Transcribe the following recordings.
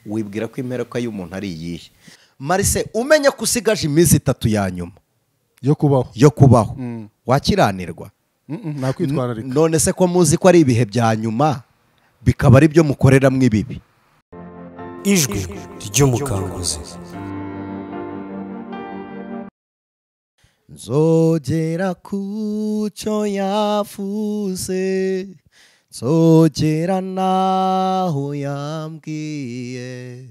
wibwira ko imperuka y'umuntu ari iyihe? Marise, umenye ko usigaje iminsi 3 ya nyuma yo kubaho wakiranirwa? nakwitwararika. None se ko muzi ko ari ibihe bya nyuma bikaba ari byo mukoreramo ibibi? Ijwi ry'umukanguzi. Nzogera kucyo yavuze, nzogera naho yambwiye,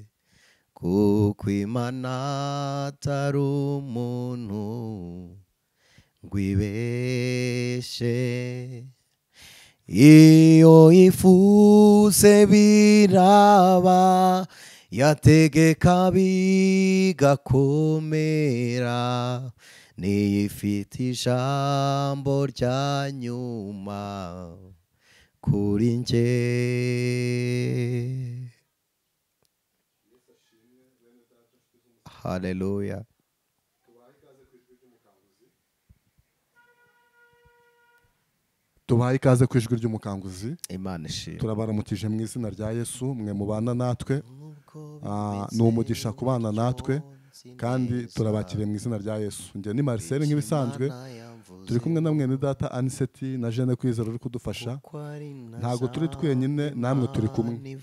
kuko Imana atari umuntu ngwibeshe. Iyo ivuze biraba, yategeka bigakomera, niyo ifite ijambo rya nyuma kuri njye. Haleluya. Tubaha ikaze ku ijwi ry'umukanguzi. Imana ishimwe. Turabaramukije mu izina rya Yesu, mwe mubana natwe. Ni umugisha kubana natwe kandi turabakiriye mu izina rya Yesu. Njye ni Marcel nk'ibisanzwe, turi kumwe na mwene data Aniseti na Jeanne Kwizera uri kudufasha. Ntago turi twenyine, namwe turi kumwe.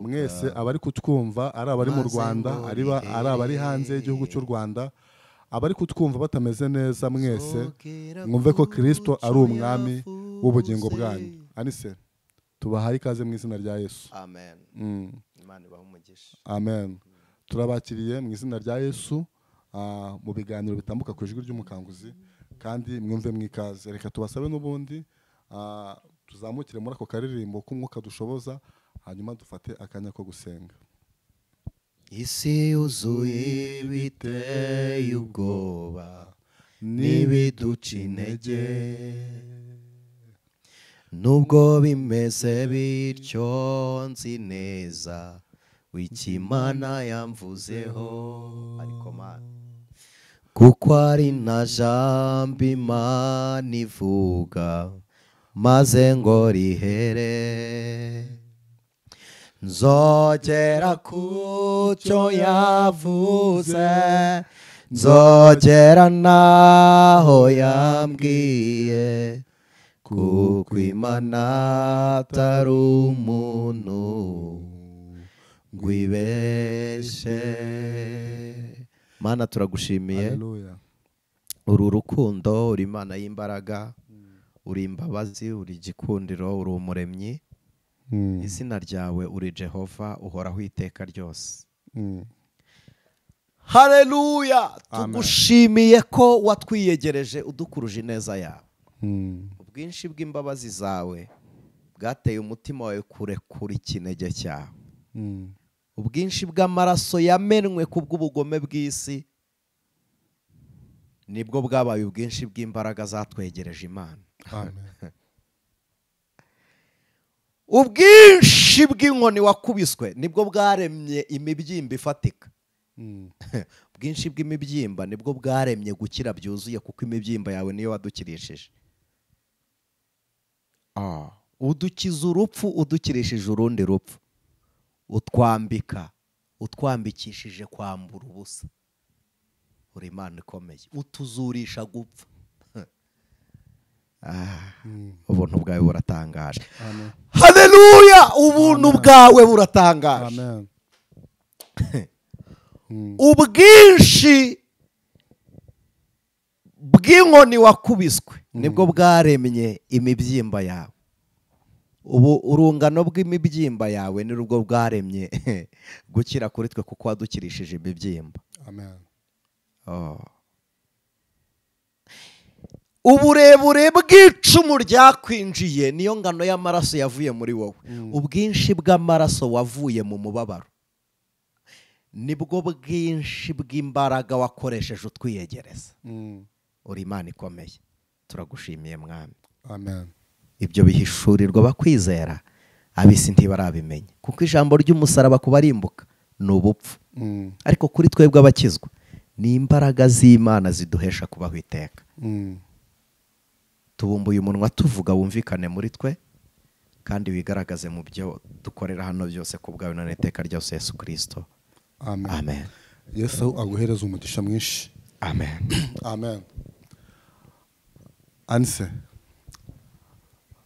Mwese abari kutwumva, ari abari mu Rwanda, ari abari hanze y'igihugu cy'u Rwanda, abari kutwumva batameze neza, mwese mwumve ko Kristo ari umwami w'ubugingo bwanyu. Anise, tubahaye ikaze mu izina rya Yesu. Amen. Imana ibahe umugisha. Amen. Turabakiriye mu izina rya Yesu mu biganiro bitambuka ku ijwi ry'umukanguzi, kandi mwumve mwikaze. Reka tubasabe n'ubundi tuzamukire muri ako karirimbo k'umwuka dushoboza, hanyuma dufate akanya ko gusenga. Isi yuzuye biteye ubwoba n'ibiduca intege, nubwo bimeze bityo nzi neza w'icyo Imana yamvuzeho, ariko Mana kuko ari nta jambo Imana ivuga maze ngo rihere. Nzogera kucyo yavuze, nzogera naho yambwiye, kuko Imana atari umuntu ngwibeshe. Mana turagushimiye. Haleluya. Uri urukundo, uri Imana y'imbaraga, uri imbabazi, uri igikundiro, uri umuremyi. Izina ryawe uri Jehova, uhoraho iteka ryose. Haleluya. Tugushimiye ko watwiyegereje udukuruje ineza yawe. Ubwinshi bw'imbabazi zawe bwateye umutima wawe kurekura ikinege cyawe. Ubwinshi bw'amaraso yamenwe kubw'ubugome bw'isi nibwo bwabaye ubwinshi bw'imbaraga zatwegereje Imana. Amen. Ubwinshi bw'inkoni wakubiswe nibwo bwaremye imibyimba ifatika. Ubwinshi bw'imibyimba nibwo bwaremye gukira byuzuye, kuko imibyimba yawe niyo wadukirishije. Udukiza urupfu udukirishije urundi rupfu, utwambikishije kwambura ubusa. Uri Imana ikomeye, utuzurisha gupfa. Ubuntu bwawe buratangaje. Amen. Haleluya. Ubuntu bwawe buratangaje. Amen. Ubwinshi bw'inkoni wakubiswe nibwo bwaremye imibyimba yawe. Ubu urungano bw'imibyimba yawe ni rubwo bwaremye gukira kuri twe, kuko wadukirishije imibyimba. Amen. Uburebure bw'icumu ryakwinjiye niyo ngano y'amaraso yavuye muri wowe. Ubwinshi bw'amaraso wavuye mu mubabaro nibwo bwinshi bw'imbaraga wakoresheje utwiyegereza. Uri Imana ikomeye, turagushimiye Mwami. Amen. Ibyo bihishurirwa bakwizera, abisi ntibarabimenya, kuko ijambo ry'umusaraba kubarimbuka ni ubupfu, ariko kuri twebwe abakizwa ni imbaraga z'Imana ziduhesha kubaho iteka. Tubumbuye umunwa tuvuga wumvikane muri twe, kandi wigaragaze mu byo dukorera hano byose ku bwawe none iteka ryose Yesu Kristo. amen Amen. Yesu aguhereza umugisha mwinshi. Amen. Amen. Anse,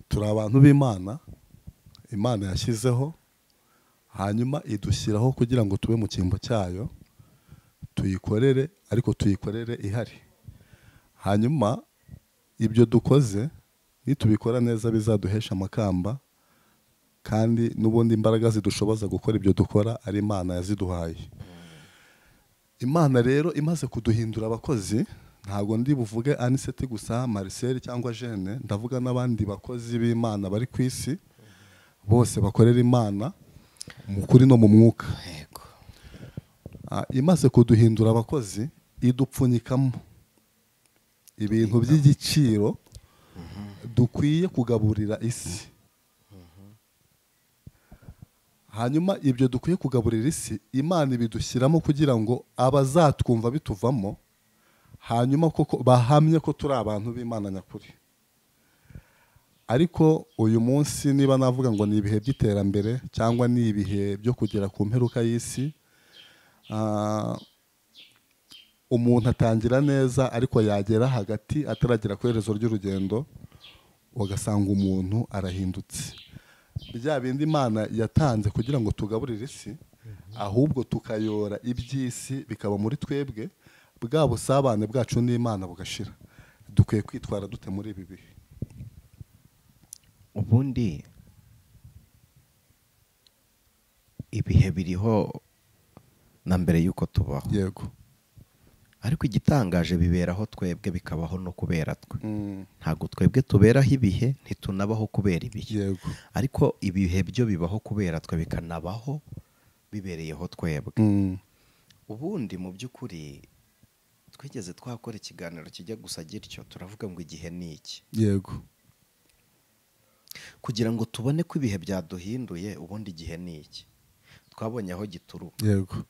turi abantu b'Imana, Imana yashyizeho, hanyuma idushyiraho kugira ngo tube mu cyimbo cyayo, tuyikorere, ariko tuyikorere ihari. Hanyuma ibyo dukoze nitubikora neza bizaduhesha amakamba, kandi n'ubundi imbaraga zidushoboza gukora ibyo dukora ari Imana yaziduhaye. Imana rero imaze kuduhindura abakozi, ntabwo ndi buvuge Aniseti gusa, Marcel cyangwa Jeanne, ndavuga n'abandi bakozi b'Imana bari ku isi bose bakorera Imana mu kuri no mu mwuka. Yego. Imaze kuduhindura abakozi, idupfunyikamo ibintu by'igiciro dukwiye kugaburira isi. Hanyuma ibyo dukwiye kugaburira isi, Imana ibidushyiramo kugira ngo abazatwumva bituvamo, hanyuma koko bahamye ko turi abantu b'Imana nyakuri. Ariko uyu munsi niba navuga ngo ni ibihe by'iterambere cyangwa ni ibihe byo kugera ku mperuka y'isi, umuntu atangira neza ariko yagera hagati ataragera ku iherezo ry'urugendo, ugasanga umuntu arahindutse. Bya bindi Imana yatanze kugira ngo tugaburire isi, ahubwo tukayora iby'isi bikaba muri twebwe, bwa busabane bwacu n'Imana bugashira. Dukwiye kwitwara dute muri ibi bihe? Ubundi ibihe biriho na mbere y'uko tubaho. Yego. Ariko igitangaje biberaho twebwe bikabaho no kubera twe. Ntabwo twebwe tuberaho ibihe, ntitunabaho kubera ibihe. Yego. Ariko ibihe byo bibaho kubera twe, bikanabaho bibereyeho twebwe. Ubundi mu by'ukuri twigeze twakora ikiganiro kijya gusa gityo, turavuga ngo igihe ni iki. Yego. Kugira ngo tubone ko ibihe byaduhinduye, ubundi igihe ni iki. Twabonye aho gituruka. Yego.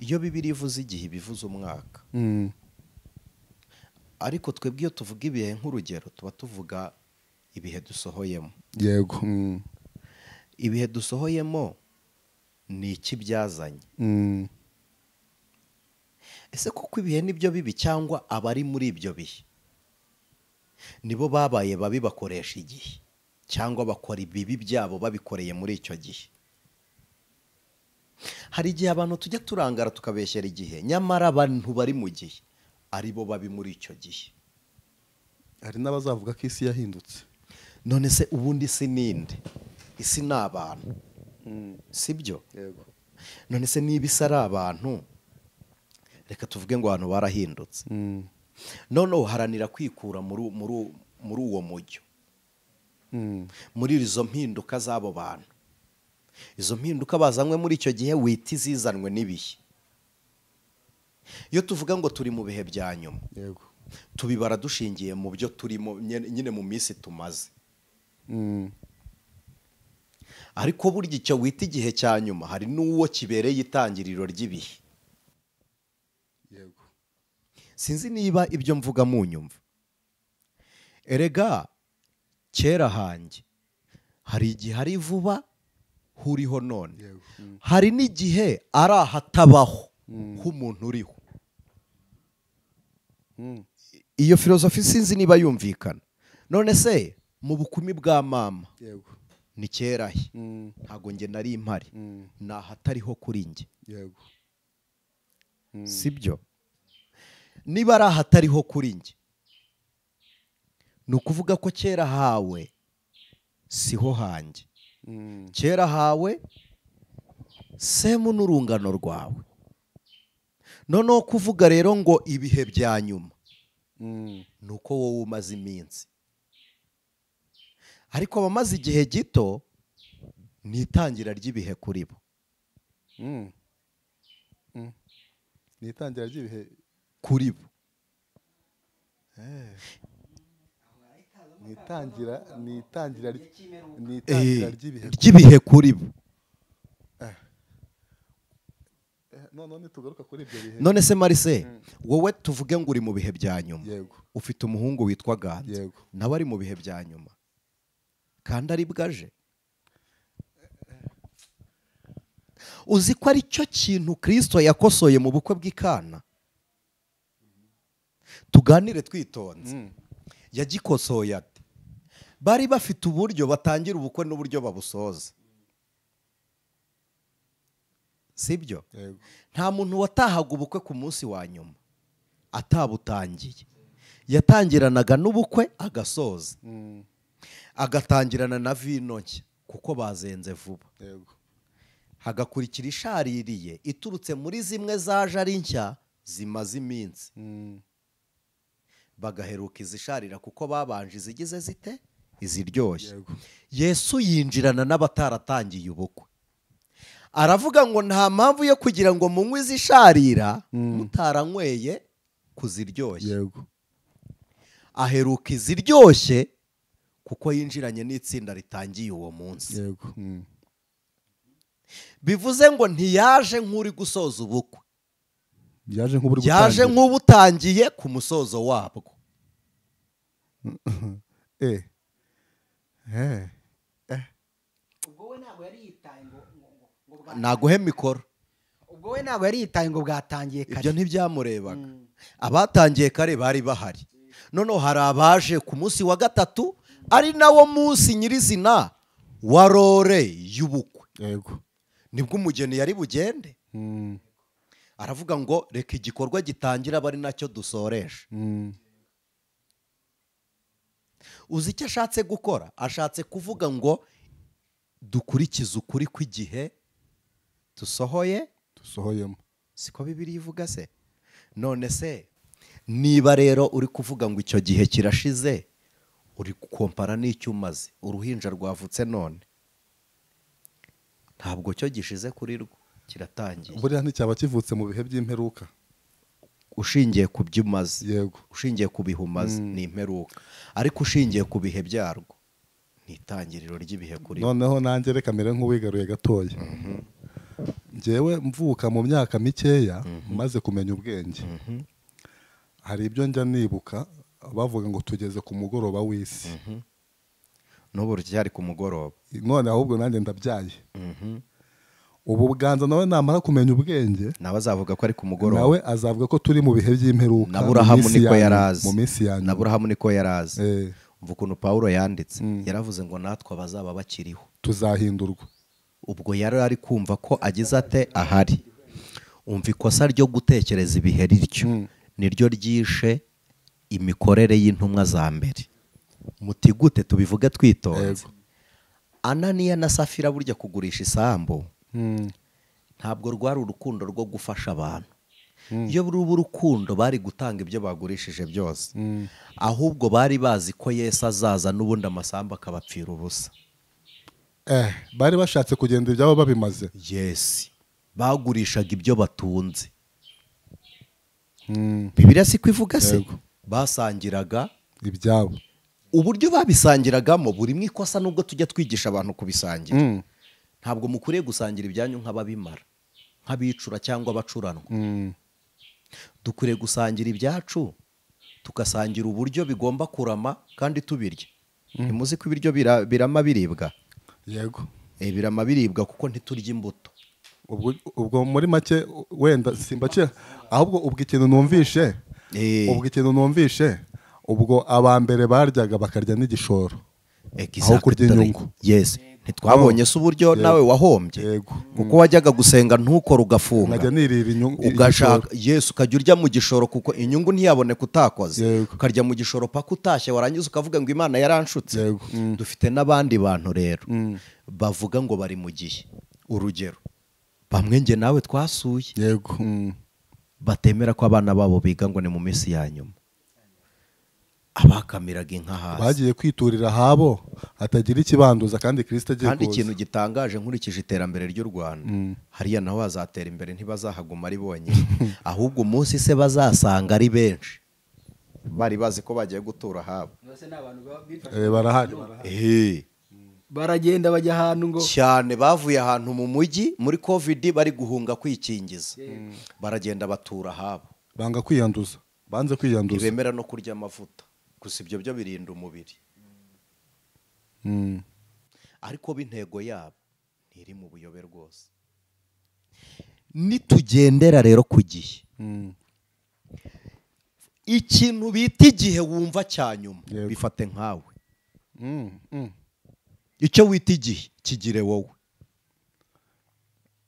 Iyo Bibiliya ivuze igihe bivuze umwaka. Ariko twebwe iyo tuvuga ibihe nk'urugero, tuba tuvuga ibihe dusohoyemo. Yego. Ibihe dusohoyemo ni iki byazanye? Ese kuko ibihe nibyo bibi, cyangwa abari muri ibyo bihe nibo babaye babi bakoresha igihe, cyangwa bakora ibibi byabo babikoreye muri icyo gihe? Hari igihe abantu tujya turangara tukabeshyera igihe, nyamara abantu bari mu gihe ari bo babi muri icyo gihe. Hari n'abazavuga ko isi yahindutse. None se ubundi isi ninde? Isi ni abantu, sibyo? Yego. None se niba isi ari abantu, reka tuvuge ngo abantu barahindutse. Noneho haranira kwikura muri uwo mujyo, muri izo mpinduka z'abo bantu. Izo mpinduka bazanywe muri icyo gihe wita izizanwe n'ibihe. Iyo tuvuga ngo turi mu bihe bya nyuma, Yego. tubibara dushingiye mu byo turimo nyine mu minsi tumaze. Ariko burya icyo wita igihe cya nyuma, hari n'uwo kibereye itangiriro ry'ibihe. Yego. Sinzi niba ibyo mvuga mu nyumva. Erega kera hanjye hari igihe ari vuba huriho none. Yego. Hari n'igihe ari ahatabaho h'umuntu uriho. Iyo filozofi sinzi niba yumvikana. None se mu bukumi bwa mama, Yego. ni kera he? Ntago nge nari impari. Ni ahatariho kuri nge. Yego. Sibyo? Niba ari ahatariho kuri nge, ni ukuvuga ko kera hawe siho hanjye. Kera hawe semu n'urungano rwawe. Noneho kuvuga rero ngo ibihe bya nyuma, ni uko wowe umaze iminsi. Ariko abamaze igihe gito ni itangira ry'ibihe kuri bo. Ni itangira ry'ibihe Kuri bo. ni itangira ry'ibihe. Ry'ibihe kuri bo. None tugaruka kuri ibyo bihe. None se Marcel, wowe tuvuge ngo uri mu bihe bya nyuma. Yego. Ufite umuhungu witwa Ganza. Yego. Nawe ari mu bihe bya nyuma. Kandi ari bwaje. uzi ko ari cyo kintu Kristo yakosoye mu bukwe bw'Ikana? Tuganire twitonze. Yagikosoye ate? Bari bafite uburyo batangira ubukwe n'uburyo babusoza, sibyo? Nta muntu watahaga ubukwe ku munsi wa nyuma atabutangiye. Yatangiranaga n'ubukwe agasoza, agatangirana na vino nshya kuko bazenze vuba, hagakurikira ishaririye iturutse muri zimwe zaje ari nshya zimaze iminsi, bagaheruka izisharira kuko babanje izigize zite, iziryoshye. Yesu yinjirana n'abataratangiye ubukwe, aravuga ngo nta mpamvu yo kugira ngo munywe izisharira mutaranyweye kuziryoshye. Aheruka iziryoshye kuko yinjiranye n'itsinda ritangiye uwo munsi. Bivuze ngo ntiyaje nk'uri gusoza ubukwe, yaje nk'ubutangiye ku musozo wabwo. ubwo we ntabwo yari yitaye ngo Naguhe mikoro. ubwo we ntabwo yari yitaye ngo bwatangiye kare. Ibyo ntibyamurebaga. Abatangiye kare bari bahari. Noneho hari abaje ku munsi wa gatatu, ari nawo munsi nyirizina wa rore y'ubukwe. Nibwo umugeni yari bugende. Aravuga ngo reka igikorwa gitangira bari nacyo dusoresha. Uzi icyo ashatse gukora? Ashatse kuvuga ngo dukurikize ukuri kw'igihe dusohoyemo. Siko Bibiliya ivuga se? None se niba rero uri kuvuga ngo icyo gihe kirashize, uri gukompara n'icyo umaze. Uruhinja rwavutse none, ntabwo cyo gishize kuri rwo, kiratangiye. buriya nticyaba kivutse mu bihe by'imperuka. Ushingiye ku byo umaze, ushingiye ku bihe umaze ni imperuka, ariko ushingiye ku bihe byarwo ni itangiriro ry'ibihe kuri. Noneho nanjye reka mbere nk'uwigaruye gatoya. Njyewe mvuka mu myaka mikeya maze kumenya ubwenge, hari ibyo njya nibuka bavuga ngo tugeze ku mugoroba w'isi. N'ubu cyari ku mugoroba, none ahubwo nanjye ndabyaye. Ubu Buganza nawe namara kumenya ubwenge, nawe azavuga ko ari ku mugoroba, nawe azavuga ko turi mu bihe by'imperuka. N'Aburahamu niko yarazi, mu minsi ya nyuma. N'Aburahamu niko yarazi. Umva ukuntu Pawulo yanditse, yaravuze ngo natwe abazaba bakiriho tuzahindurwa. Ubwo yari ari kumva ko agize ate ahari. Umva ikosa ryo gutekereza ibihe rityo niryo ryishe imikorere y'intumwa za mbere. Muti gute? Tubivuge twitonze. Ananiya na Safira burya kugurisha isambu ntabwo rwari urukundo rwo gufasha abantu. Iyo ruba urukundo bari gutanga ibyo bagurishije byose, ahubwo bari bazi ko Yesu azaza n'ubundi amasambu akabapfira ubusa. Bari bashatse kugenda ibyabo babimaze. Yes, bagurishaga ibyo batunze. Bibiliya siko ivuga se? Basangiraga ibyabo. Uburyo babisangiragamo buri mu ikosa, nubwo tujya twigisha abantu kubisangira. Ntabwo mukuriye gusangira ibyanyu nk'ababimara, nk'abicura cyangwa abacuranwa. Dukwiye gusangira ibyacu, tugasangira uburyo bigomba kurama kandi tubirya. Ntimuzi ko ibiryo birama biribwa? Yego. Birama biribwa kuko ntiturya imbuto. Ubwo muri make wenda simbace, ahubwo ubwo ikintu numvishe, ubwo abambere baryaga bakarya n'igishoro aho kurya inyungu. Yes. Ntitwabonye se uburyo nawe wahombye, kuko wajyaga gusenga ntukore ugafunga, nkajya nirira inyungu, ugashaka Yesu ukajya urya mu gishoro kuko inyungu ntiyaboneka utakoze. Ukarya mu gishoro paka utashye, warangiza ukavuga ngo Imana yaranshutse. Dufite n'abandi bantu rero bavuga ngo bari mu gihe. Urugero, bamwe nge nawe twasuye, batemera ko abana babo biga ngo ni mu minsi ya nyuma. Abakamiraga inka hasi, bagiye kwiturira habo hatagira ikibanduza, kandi Kristo agiye kuza. Kandi ikintu gitangaje nkurikije iterambere ry'u Rwanda, hariya naho bazatera imbere, ntibazahaguma ari bonyine, ahubwo umunsi se bazasanga ari benshi bari bazi ko bagiye gutura habo. Barahari. Baragenda bajya ahantu ngo cyane, bavuye ahantu mu mujyi muri Covid bari guhunga kwikingiza, baragenda batura habo, banga kwiyanduza, banze kwiyanduza, ntibemera no kurya amavuta. Gusa ibyo byo birinda umubiri. Ariko b'intego yabo ntiri mu buyobe rwose. nitugendera rero ku gihe Mm. ikintu bita igihe wumva cya nyuma Yego. bifate nkawe. Mm. Mm. icyo wita igihe kigire wowe,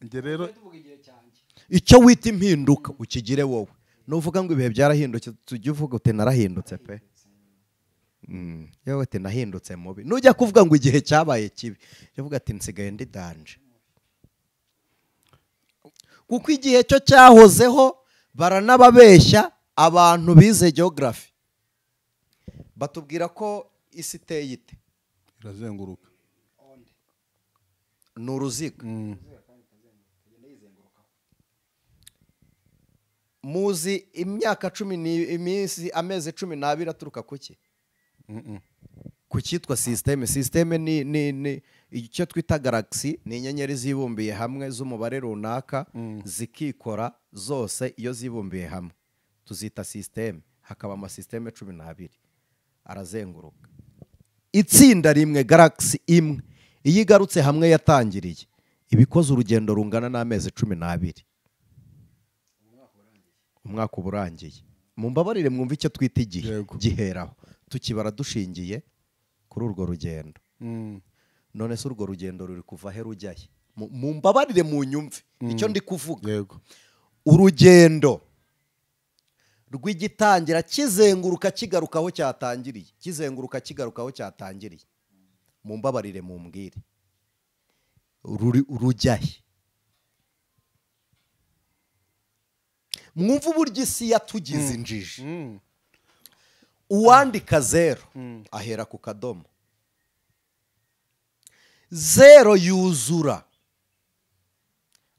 Njye rero tuvuga igihe cyanjye. icyo wita impinduka ukigire wowe. nuvuga ngo ibihe byarahindutse tujye uvuga uti narahindutse pe. yewe uti nahindutse mubi. nujya kuvuga ngo igihe cyabaye kibi jya uvuga ati nsigaye ndi danje, kuko igihe cyo cyahozeho. Baranababeshya abantu bize geography batubwira ko isi iteye ite, irazenguruka. ni uruziga. Mm. muzi imyaka iminsi amezi 12 aturuka kuki? Mm. ku cyitwa sisiteme. sisiteme ni icyo twita galaxy, ni inyenyeri zibumbiye hamwe z'umubare runaka zikikora zose. iyo zibumbiye hamwe tuzita sisiteme. hakaba amasisiteme 12 arazenguruka. itsinda rimwe, galaxy imwe, iyo igarutse hamwe yatangiriye ibikoze urugendo rungana n'amezi 12. umwaka uba urangiye. mumbabarire mwumve icyo twita igihe. Yego. giheraho tukibara dushingiye kuri urwo rugendo. Mm. none se urwo rugendo ruri kuva he rujyahe? mumbabarire mu nyumve icyo ndi kuvuga. Yego. urugendo rw'igitangira kizenguruka kigaruka aho cyatangiriye, kizenguruka kigaruka aho cyatangiriye. mumbabarire mumbwire rujyahe? mwumva uburyo isi yatugize injiji. Mm. uwandika 0 ahera ku kadomo. 0 yuzura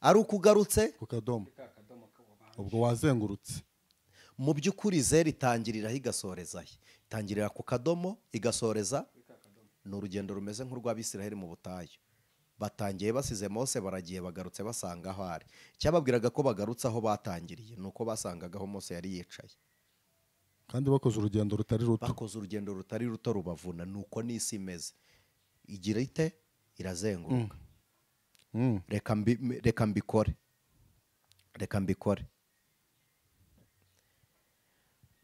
ari uko ugarutse. Ku kadomo. Ubwo wazengurutse. mu by'ukuri 0 itangiriraho igasorezaho. itangirira ku kadomo igasoreza. ni urugendo rumeze nk'urw'Abisiraheli mu butayu. batangiye basize Mose, baragiye bagarutse basanga aho ari. cyababwiraga ko bagarutse aho batangiriye nuko basangaga aho Mose yari yicaye. Kandi bakoze urugendo rutari ruto. bakoze urugendo rutari ruto rubavuna. nuko n'isi imeze. igira ite? irazenguruka. Mm. reka mbikore.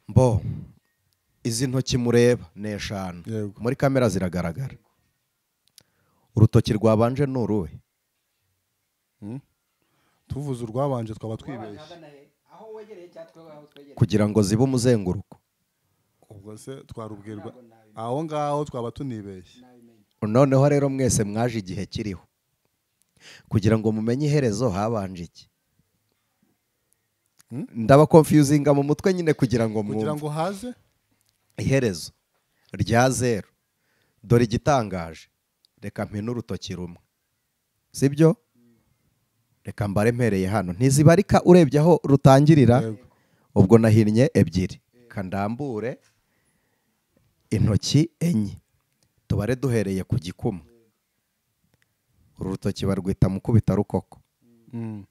mbo izi ntoki mureba ni 5. Yego. muri kamera ziragaragara. urutoki rwabanje ni uruhe? Tuvuze urwabanje twaba twibeshye. Ahagana he? Aho wegereye cyangwa twebwe aho twegereye? kugira ngo zibe umuzenguruko. Ubwo se twarubwirwa aho ngaho twaba tunibeshye. noneho rero mwese mwaje igihe kiriho. kugira ngo mumenye iherezo habanje iki? ndaba confusinga mu mutwe nyine kugira ngo Kugira mwumve. ngo haze iherezo rya 0. dore igitangaje. reka mpine urutoki rumwe, sibyo? reka mbare mpereye hano. ntizibarika urebye aho rutangirira. Yego. ubwo nahinnye 2. kandambure intoki 4. tubare duhereye ku gikumwe. uru rutoki barwita mukubita rukoko. Mm.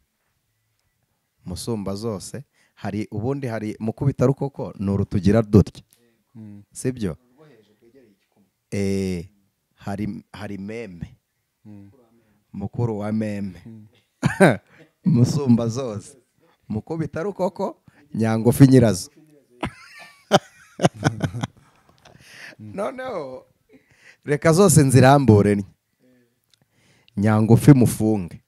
musumba zose hari ubundi hari mukubita rukoko ni urutugira dutya. sibyo? hari meme. mukuru wa meme. musumba zose mukubita rukoko nyangufi nyirazo. noneho reka zose nzirambure ni nyangufi mufunge.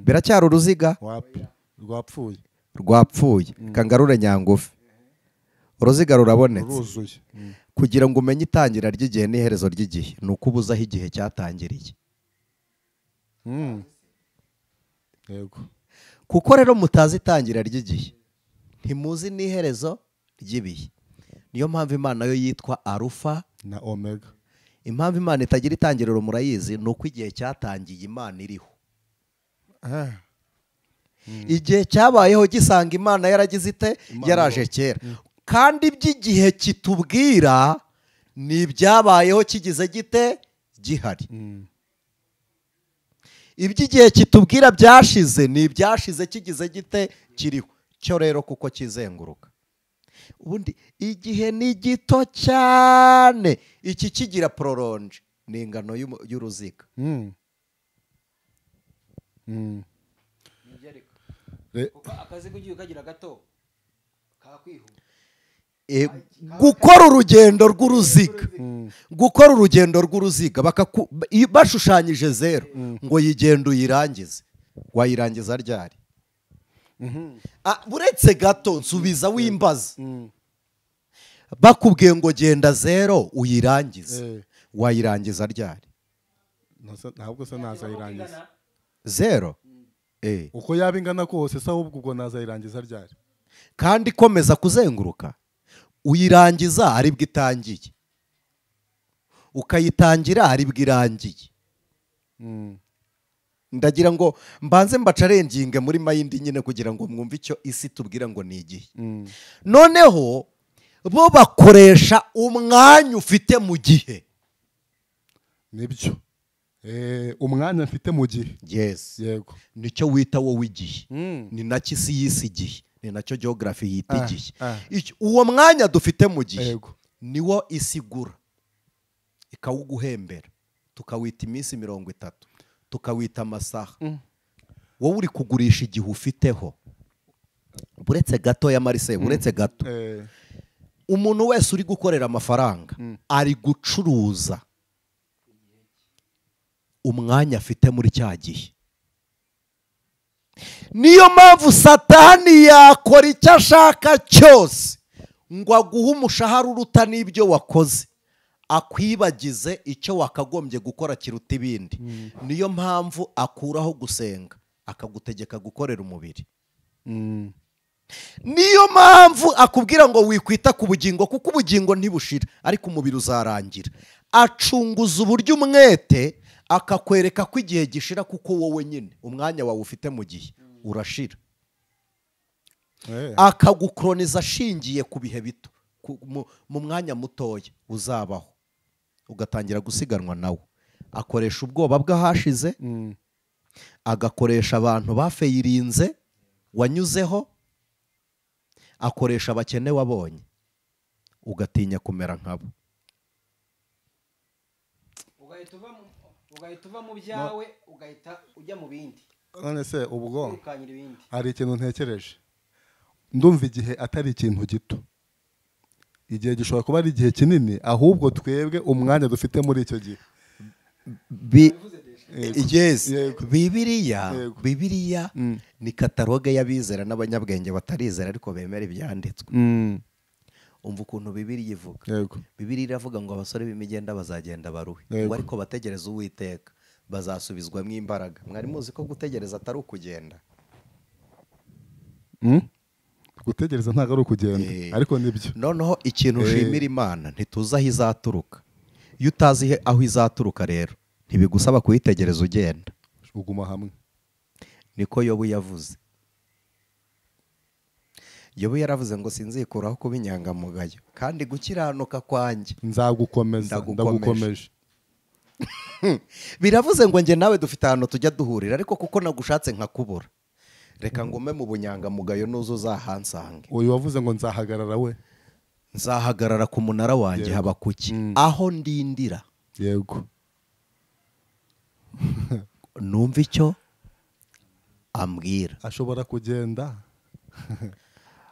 biracyari uruziga Wapi? Rwapfuye. rwapfuye. kangarure nyangufi. uruziga rurabonetse. Ruzuye. kugira ngo umenye itangira ry'igihe n'iherezo ry'igihe ni uko ubuze aho igihe cyatangiriye. Yego. kuko rero mutazi itangira ry'igihe ntimuzi n'iherezo ry'ibihe. niyo mpamvu Imana yo yitwa Arufa Na Omega. impamvu Imana itagira itangiriro murayizi, ni uko igihe cyatangiye Imana iriho. igihe cyabayeho gisanga Imana yaragize ite? yaraje kera. kandi iby'igihe kitubwira ni ibyabayeho kigize gite? gihari. iby'igihe kitubwira byashize ni ibyashize kigize gite? kiriho. cyo rero kuko kizenguruka. ubundi igihe ni gito cyane. iki kigira prolonge ni ingano y'uruziga. kuko akazi ugiye ukagira gato kakwihuta. gukora urugendo rw'uruziga gukora urugendo rw'uruziga bashushanyije zero ngo yigenda uyirangize, wayirangiza ryari? Buretse gato nsubiza wimbaza, bakubwiye ngo genda zero uyirangize, wayirangiza ryari? ntabwo se nazayirangiza zero uko yaba ingana kose, se ahubwo ubwo nazayirangiza ryari? kandi ikomeza kuzenguruka, uyirangiza aribwo itangiye, ukayitangira aribwo irangiye. ndagira ngo mbanze mbacarenginge muri mayindi nyine kugira ngo mwumve icyo isi tubwira ngo ni igihe. Noneho bo bakoresha umwanya ufite mu gihe. Nibyo, umwanya mfite mu gihe. Yes, yego, nicyo wita wowe igihe. Ni nacyo isi yisi igihe, ni nacyo geography yita igihe. Uwo mwanya dufite mu gihe niwo isi igura ikawuguhembera, tukawita iminsi 30, tukawita amasaha. Wowe uri kugurisha igihe ufiteho. Buretse gato ya Marise, buretse gato, umuntu wese uri gukorera amafaranga ari gucuruza umwanya afite muri cya gihe. Niyo mpamvu Satani yakora icyo ashaka cyose ngo aguhe umushahara uruta n'ibyo wakoze, akwibagize icyo wakagombye gukora kiruta ibindi. Niyo mpamvu akuraho gusenga akagutegeka gukorera umubiri. Niyo mpamvu akubwira ngo wikwita ku bugingo, kuko ubugingo ntibushira ariko umubiri uzarangira. Acunguza uburyo umwete akakwereka ko igihe gishira, kuko wowe nyine umwanya wawe ufite mu gihe urashira. Akagukroniza ashingiye ku bihe bito, mu mwanya mutoya uzabaho, ugatangira gusiganwa nawe. Akoresha ubwoba bw'ahashize, agakoresha abantu bafeyirinze wanyuzeho, akoresha abakene wabonye, ugatinya kumera nkabo. Ugahita uva mu byawe ugahita ujya mu bindi. None se ubwo hari ikintu ntekereje, ndumva igihe atari ikintu gito. Igihe gishobora kuba ari igihe kinini, ahubwo twebwe umwanya dufite muri icyo gihe. Yes, Bibiliya ni kataloge y'abizera n'abanyabwenge batarizera ariko bemera ibyanditswe. Umva ukuntu Bibiliya ivuga. Bibiliya iravuga ngo abasore b'imigenda bazagenda baruhe, ngo ariko bategereza Uwiteka bazasubizwamo imbaraga. Mwari muzi ko gutegereza atari ukugenda? Gutegereza ntabwo ari ukugenda, ariko nibyo. Noneho ikintu ushimira Imana, ntituzi aho izaturuka. Iyo utazi aho izaturuka rero ntibigusaba kuyitegereza ugenda, uguma hamwe. Niko Yobu yavuze. Yobu yaravuze ngo sinzikuraho kuba inyangamugayo, kandi gukiranuka kwanjye nzagukomeza, ndagukomeje. Biravuze ngo njye nawe dufite ahantu tujya duhurira, ariko kuko nagushatse nkakubura, reka ngume mu bunyangamugayo nuzo uzahansange. Uyu wavuze ngo nzahagarara we, nzahagarara ku munara wanjye haba kuki, aho ndindira. Yego. Numva icyo ambwira. Ashobora kugenda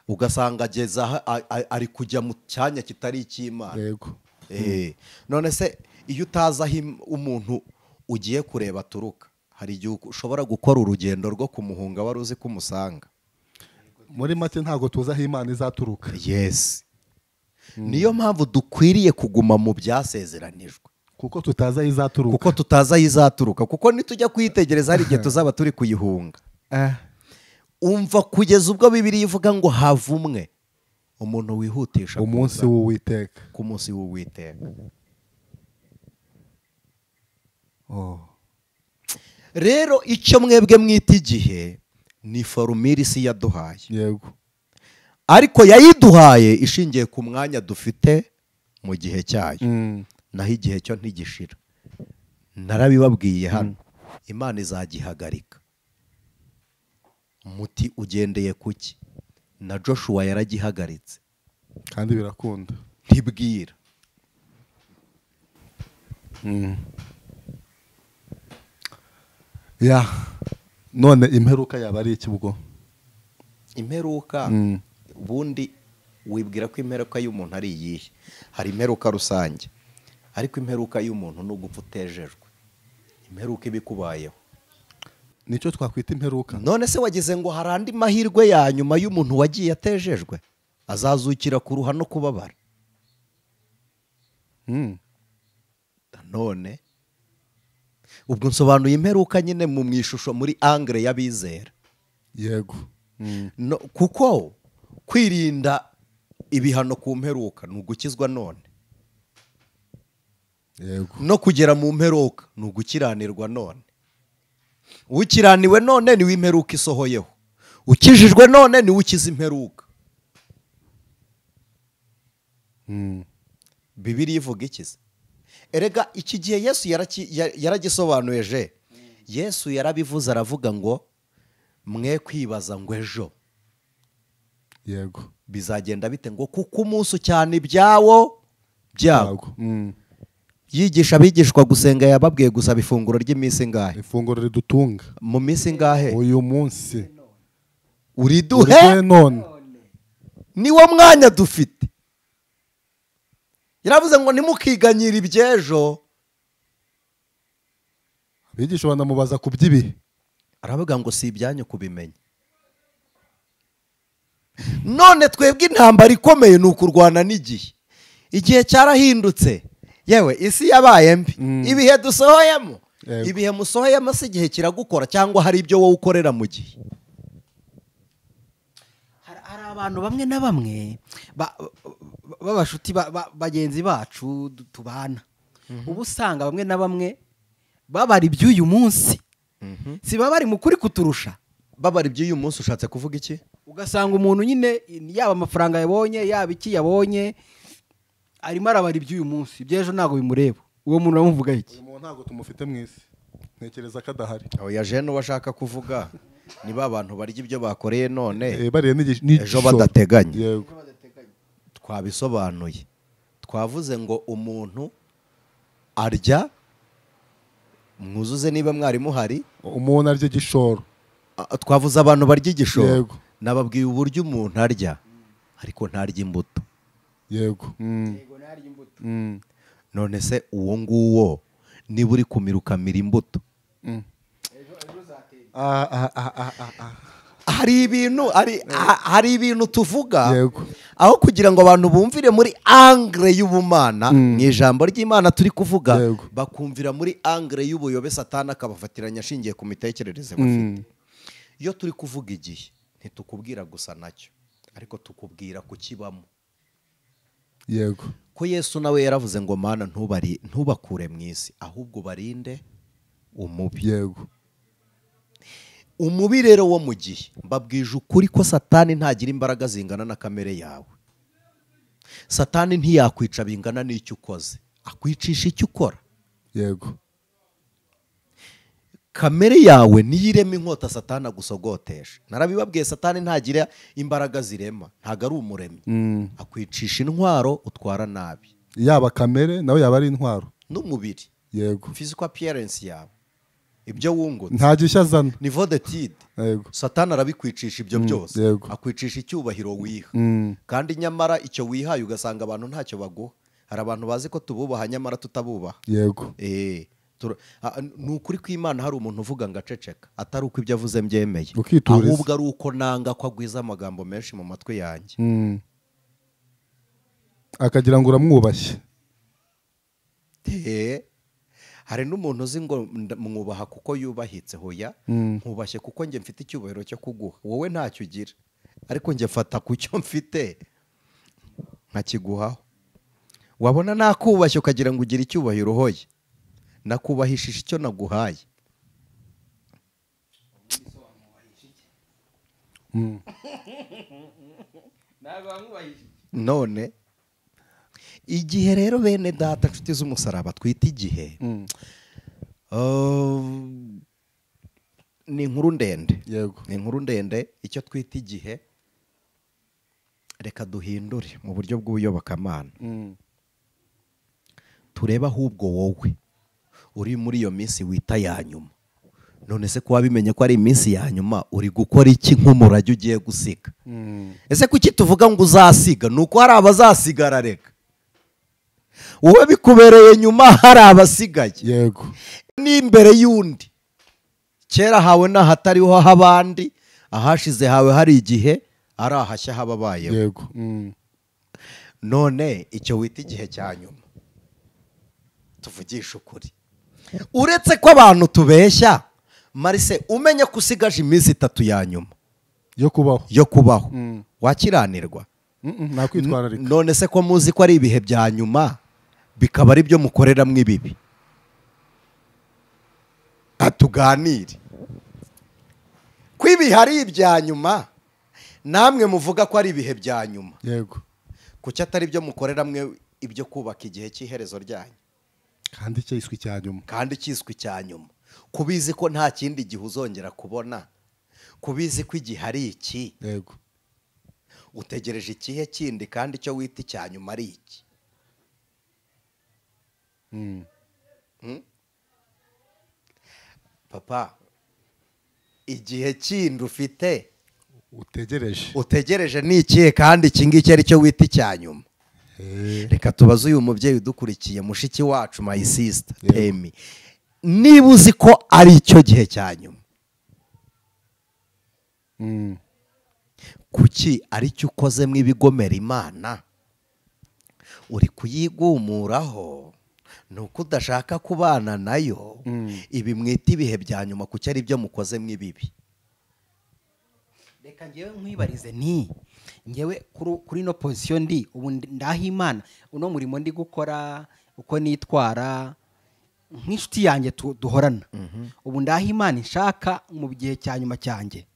ugasanga ageze ari kujya mu cyanya kitari icy'Imana. Yego. None se iyo utazi aho umuntu ugiye kureba aturuka, hari igihe ushobora gukora urugendo rwo kumuhunga wari uzi ko umusanga. Muri make ntabwo tuzi aho Imana izaturuka. Yes. Niyo mpamvu dukwiriye kuguma mu byasezeranijwe, kuko tutazi aho izaturuka. Kuko tutazi aho izaturuka, kuko nitujya kuyitegereza hari igihe tuzaba turi kuyihunga. Umva kugeza ubwo Bibiliya ivuga ngo havumwe umuntu wihutisha umunsi w'Uwiteka, ku munsi w'Uwiteka. Rero icyo mwebwe mwita igihe ni formule isi yaduhaye. Yego. Ariko yayiduhaye ishingiye ku mwanya dufite mu gihe cyayo. Naho igihe cyo ntigishira. Narabibabwiye hano, Imana izagihagarika. Muti ugendeye kuki? Na Joshua yaragihagaritse, kandi birakunda. Ntibwira. None imperuka yaba ari iki ubwo? imperuka ubundi wibwira ko imperuka y'umuntu ari iyihe? Hari imperuka rusange, ariko imperuka y'umuntu ni ugupfa utejejwe. Imperuka ibikubayeho nicyo twakwita imperuka. none se wagize ngo hari andi mahirwe ya nyuma y'umuntu wagiye atejejwe? Azazukira kuruha no kubabara. none ubwo nsobanuye imperuka nyine mu ishusho muri angre y'abizera. Yego. kuko kwirinda ibihano ku mperuka ni ugukizwa none, Yego. no kugera mu mperuka ni ugukiranirwa none. Ukiraniwe none niwe imperuka isohoyeho, ukijijwe none niwe ukiza imperuka. Bibiliya ivuga ikiza. Erega iki gihe Yesu yaragisobanuye je. Yesu yarabivuze aravuga ngo mwe kwibaza ngo ejo Yego. bizagenda bite, ngo kuko umunsi cyane ibyawo byago. Yigisha abigishwa gusenga yababwiye gusaba ifunguro ry'iminsi ingahe? Ifunguro ridutunga Mu minsi ingahe? uyu munsi. Uriduhe none. niwo mwanya dufite. Yaravuze ngo nimukiganyira iby'ejo. Abigisha banamubaza ku by'ibihe, Aravuga ngo si ibyanyu kubimenya. None twebwe intambara ikomeye ni ukurwana n'igihe. Igihe cyarahindutse, yewe isi yabaye mbi. Ibihe dusohoyemo, Yego. ibihe musohoyemo si igihe kiragukora, cyangwa hari ibyo wowe ukorera mu gihe. hari abantu bamwe na bamwe b'abashuti bagenzi bacu tubana, uba usanga bamwe na bamwe babara iby'uyu munsi, si baba bari mu kuri kuturusha. Babara iby'uyu munsi ushatse kuvuga iki? Ugasanga umuntu nyine yaba amafaranga yabonye yaba iki yabonye arimo arabara iby'uyu munsi, iby'ejo ntabwo bimureba. Uwo muntu uramuvuga iki? uyu muntu ntabwo tumufite mu isi, ntekereza ko adahari. Oya je n'ubashaka kuvuga ni ba bantu barya ibyo bakoreye none bariye ejo badateganya. Yego. Twabisobanuye, twavuze ngo umuntu arya, mwuzuze niba mwari muhari. Umuntu arya igishoro. Twavuze abantu barya igishoro. Yego. Nababwiye uburyo umuntu arya ariko ntarya imbuto. Yego. None se uwo nguwo niba uri kumira ukamira imbuto, hari ibintu tuvuga. Yego. Aho kugira ngo abantu bumvire muri angre y'ubumana mu ijambo ry'Imana turi kuvuga, Yego. bakumvira muri angre y'ubuyobe Satani akabafatiranya ashingiye ku mitekerereze bafite. Iyo turi kuvuga igihe ntitukubwira gusa nacyo, ariko tukubwira kukibamo. Yego. Ko Yesu nawe yaravuze ngo mana ntubakure mu isi, ahubwo barinde umubi. Yego. Umubi rero wo mu gihe, mbabwije ukuri ko Satani ntagira imbaraga zingana na kamere yawe. Satani ntiyakwica bingana n'icyo ukoze, akwicisha icyo ukora. Yego. Kamere yawe niyo irema inkota Satani agusogotesha. Narabibabwiye, Satani ntagira imbaraga zirema, ntago ari umuremyi. Akwicisha intwaro utwara nabi. Yaba kamere nawe yaba ari intwaro. N'umubiri, Yego. physical appearance yawe, ibyo wungutse, nta gishya azana. niveau d'étude. Yego. Satani arabikwicisha ibyo byose. Yego. Akwicisha icyubahiro wiha. Kandi nyamara icyo wihaye ugasanga abantu ntacyo baguha. Hari abantu bazi ko tububaha nyamara tutabubaha. Yego. Ni ukuri kw'Imana hari umuntu uvuga ngo aceceka, atari uko ibyo avuze mbyemeye, Ukituriza. ahubwo ari uko nanga ko agwiza amagambo menshi mu matwi yanjye. Akagira ngo uramwubashye. Hari n'umuntu uzi ngo mwubaha kuko yubahitse. Hoya, nkubashye kuko njye mfite icyubahiro cyo kuguha, wowe ntacyo ugira, ariko njye fata ku cyo mfite nkakiguhaho. Wabona nakubashye ukagira ngo ugire icyubahiro, hoya nakubahishije icyo naguhaye. None igihe rero bene data nshuti z'umusaraba twita igihe, ni inkuru ndende. Yego. Ni inkuru ndende. Icyo twita igihe reka duhindure mu buryo bw'ubuyobokamana. Turebe ahubwo wowe uri muri iyo minsi wita ya nyuma, none se kuba bimenye ko ari iminsi ya nyuma uri gukora iki nk'umurage ugiye gusiga? Ese kuki tuvuga ngo uzasiga? ni uko hari abazasigara reka, wowe bikubereye nyuma hari abasigaye. yego n'imbere y'undi, kera hawe n'ahatariho h'abandi, ahashize hawe hari igihe ari ahashya hababayeho. yego none icyo wita igihe cya nyuma, tuvugisha ukuri, uretse ko abantu tubeshya, Marise umenye ko usigaje iminsi 3 ya nyuma yo kubaho wakiranirwa? nakwitwararika. none se ko muzi ko ari ibihe bya nyuma bikaba ari byo mukoreramo ibibi? atuganire ko ibihe ari ibya nyuma, namwe muvuga ko ari ibihe bya nyuma, yego kuki atari byo mukoreramo ibyo kubaka igihe cy'iherezo ryanyu kandi cyiswe icya nyuma? kandi cyiswe icya nyuma, kubizi ko nta kindi gihe uzongera kubona, kubizi ko igihe ari iki, yego utegereje ikihe kindi kandi icyo wita icya nyuma ari iki? Papa, igihe kindi ufite utegereje ni ikihe kandi iki ngiki ari cyo wita icya nyuma? Reka tubaze uyu mubyeyi udukurikiye, mushiki wacu, my sister Temi, niba uzi ko ari icyo gihe cya nyuma, kuki ari cyo ukozemo ibigomera Imana? uri kuyigumuraho, ni uko udashaka kubana nayo. ibi mwita ibihe bya nyuma, kuki ari byo mukozemo ibibi? reka ngewe nkwibarize nti ngewe kuri no position ndi ubu ndaha Imana uno murimo ndi gukora, uko nitwara nk'inshuti yanjye duhorana, ubu ndaha Imana nshaka mu gihe cya nyuma cyanjye.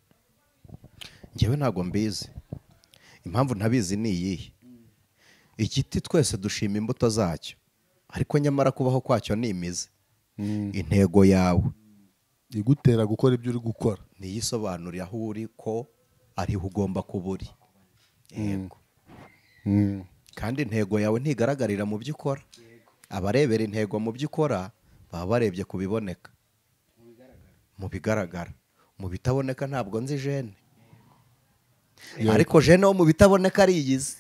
Ngewe ntago mbizi, impamvu ntabizi ni iyihe. Igiti twese dushima imbuto zacyo, ariko nyamara kubaho kwacyo ni imizi. Intego yawe igutera gukora ibyo uri gukora niyo isobanurira aho uri ko ariho ugomba kuba uri. Yego. Kandi intego yawe ntigaragarira mu byo ukora. Abarebera intego mu byo ukora baba barebye kubiboneka, mu bigaragara. Mu bitaboneka ntabwo nzi jene, ariko jene wo mu bitaboneka ariyizi.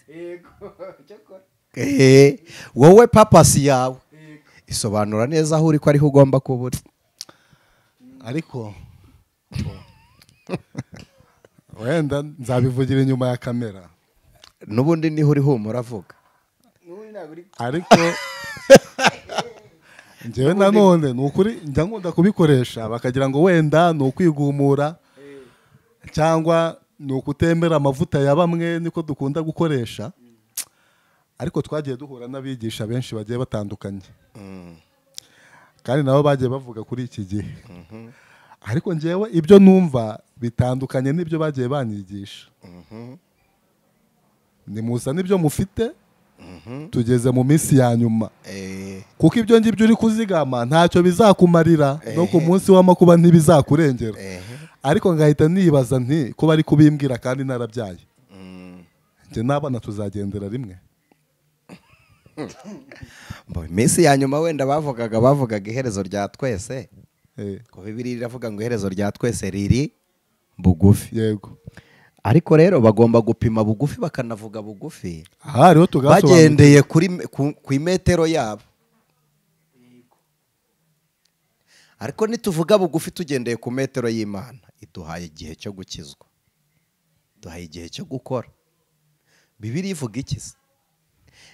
Wowe papasi yawe isobanura neza aho uri ko ariho ugomba kuba uri. ariko wenda nzabivugira inyuma ya kamera, n'ubundi niho uri humura avuga. ariko njyewe nanone ni ukuri njya nkunda kubikoresha bakagira ngo wenda ni ukwigumura cyangwa ni ukutemera amavuta ya bamwe, niko dukunda gukoresha. ariko twagiye duhura n'abigisha benshi bagiye batandukanye, kandi nabo bagiye bavuga kuri iki gihe. ariko njyewe ibyo numva bitandukanye n'ibyo bagiye banyigisha. nimusa n'ibyo mufite, tugeze mu minsi ya nyuma, kuko ibyo ngibyo uri kuzigama ntacyo bizakumarira, no ku munsi w'amakuba ntibizakurengera. ariko ngahita nibaza nti ko bari kubimbwira kandi narabyaye, njye n'abana tuzagendera rimwe. Iminsi ya nyuma wenda bavugaga iherezo rya twese, ko Bibiliya iravuga ngo iherezo rya twese riri bugufi. yego ariko rero bagomba gupima bugufi bakanavuga bugufi hariho tugasobanura bagendeye ku imetero yabo. ariko nituvuga bugufi tugendeye ku metero y'Imana, iduhaye igihe cyo gukizwa, duhaye igihe cyo gukora. Bibiliya ivuga iki se?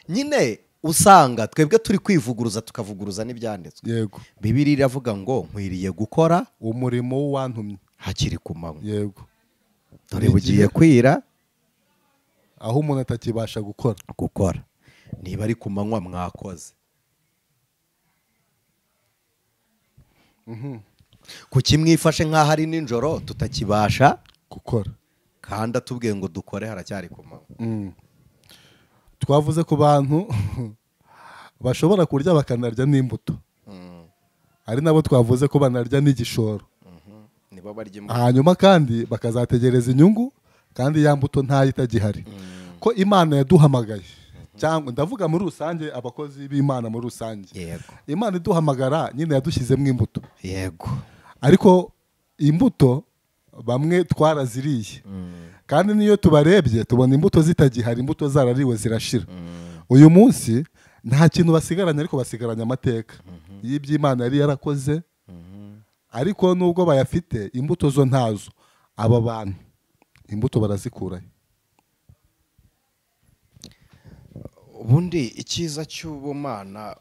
Nyine usanga twebwe turi kwivuguruza tukavuguruza n'ibyanditswe. yego Bibiliya iravuga ngo nkwiriye gukora umurimo w'uwantumye hakiri ku manywa. yego dore bugiye kwira aho umuntu atakibasha gukora. Niba ari ku manywa mwakoze, kuki mwifashe nk'aho ari nijoro tutakibasha gukora, kandi atubwiye ngo dukore haracyari ku manywa. twavuze ku bantu bashobora kurya bakanarya n'imbuto, ari nabo twavuze ko banarya n'igishoro. nibo barya imbuto. hanyuma kandi bakazategereza inyungu, kandi ya mbuto ntayo itagihari. ko Imana yaduhamagaye, cyangwa ndavuga muri rusange abakozi b'Imana muri rusange, Yego. Imana iduhamagara nyine yadushyizemo imbuto. Yego. ariko imbuto bamwe twaraziriye kandi niyo tubarebye tubona imbuto zitagihari, imbuto zarariwe zirashira. Uyu munsi nta kintu basigaranye, ariko basigaranye amateka y'iby'Imana yari yarakoze, ariko nubwo bayafite imbuto zo ntazo. Aba bantu imbuto barazikurahe? ubundi icyiza cy'ubumana